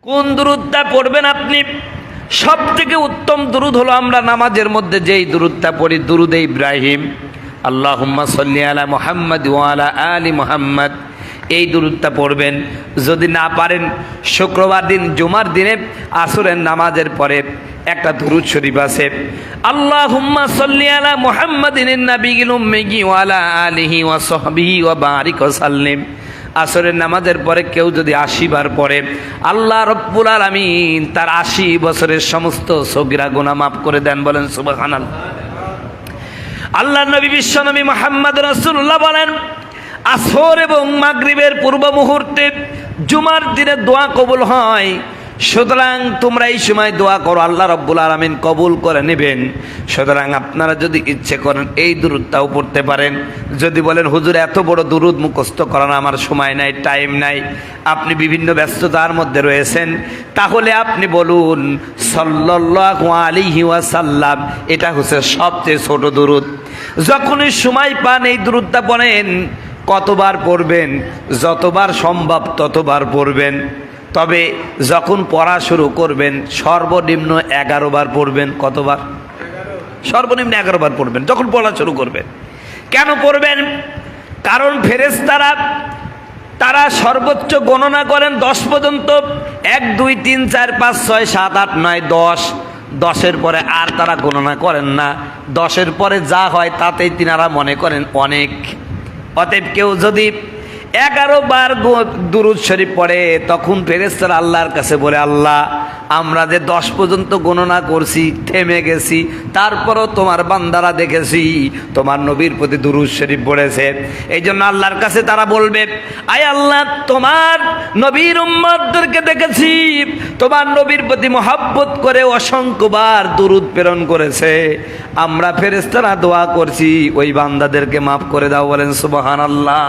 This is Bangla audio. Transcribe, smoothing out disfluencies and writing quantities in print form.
কোন দুরূদটা পড়বেন আপনি? সবথেকে উত্তম দুরূদ হলো আমরা নামাজের মধ্যে যেই দুরূদটা পড়ি, দুরূদে ইব্রাহিম, আল্লাহুম্মা সাল্লি আলা মুহাম্মাদ ওয়া আলা আলি মুহাম্মাদ। এই দুরূদটা পড়বেন। যদি না পারেন, শুক্রবার দিন জুমার দিনে আসরের নামাজের পরে একটা দুরূদ শরীফ আছে, আল্লাহুম্মা সাল্লি আলা মুহাম্মাদিন নাবিয়িল উম্মি ওয়া আলা আলিহি ওয়া সাহবিহি ওয়া বারিক ওয়া সাল্লিম। আসরের নামাজের পরে কেউ যদি ৮০ বার পড়ে, আল্লাহ রব্বুল আলামিন তার ৮০ বছরের সমস্ত সগীরা গুনাহ মাফ করে দেন। বলেন সুবহানাল্লাহ। আল্লাহর নবী বিশ্বনবী মুহাম্মদ রাসূলুল্লাহ বলেন, আসর এবং মাগরিবের পূর্ব মুহূর্তে জুমার দিনে দোয়া কবুল হয়। সুতরাং তোমরা এই সময় দোয়া করো, আল্লাহ রব্বুল আলামিন কবুল করে নেবেন। সুতরাং আপনারা যদি ইচ্ছে করেন এই দুরূদটাও পড়তে পারেন। যদি বলেন হুজুর এত বড় দুরূদ মুখস্থ করার আমার সময় নাই, টাইম নাই, আপনি বিভিন্ন ব্যস্ততার মধ্যে রয়েছেন, তাহলে আপনি বলুন সাল্লাল্লাহু আলাইহি ওয়াসাল্লাম। এটা হচ্ছে সবচেয়ে ছোট দুরূদ। যখনই সময় পান এই দুরূদটা পড়েন। কতবার পড়বেন? যতবার সম্ভব ততবার পড়বেন। তবে যখন পড়া শুরু করবেন সর্বনিম্ন 11 বার পড়বেন। কতবার? সর্বনিম্ন 11 বার পড়বেন যখন পড়া শুরু করবেন। কেন পড়বেন? কারণ ফেরেশতারা তারা সর্বোচ্চ গণনা করেন 10 পর্যন্ত। 1 2 3 4 5 6 7 8 9 10। 10-এর পরে আর তারা গণনা করেন না। 10-এর পরে যা হয় তাতেই তিনারা মনে করেন অনেক। অতএব কেউ যদি 11 বার দুরূদ শরীফ পড়ে, তখন ফেরেশতারা আল্লাহর কাছে বলে, আল্লাহ আমরা যে 10 পর্যন্ত গণনা করছি, থেমে গেছি, তারপরও তোমার বান্দারা দেখেছি তোমার নবীর প্রতি দুরূদ শরীফ পড়েছে। এই জন্য আল্লাহর কাছে তারা বলবে, আয় আল্লাহ তোমার নবীর উম্মতদেরকে দেখেছি তোমার নবীর প্রতি মহব্বত করে অসংখ্যবার দুরূদ প্রেরণ করেছে। আমরা ফেরেশতারা দোয়া করছি ওই বান্দাদেরকে মাফ করে দাও। বলেন সুবহানাল্লাহ।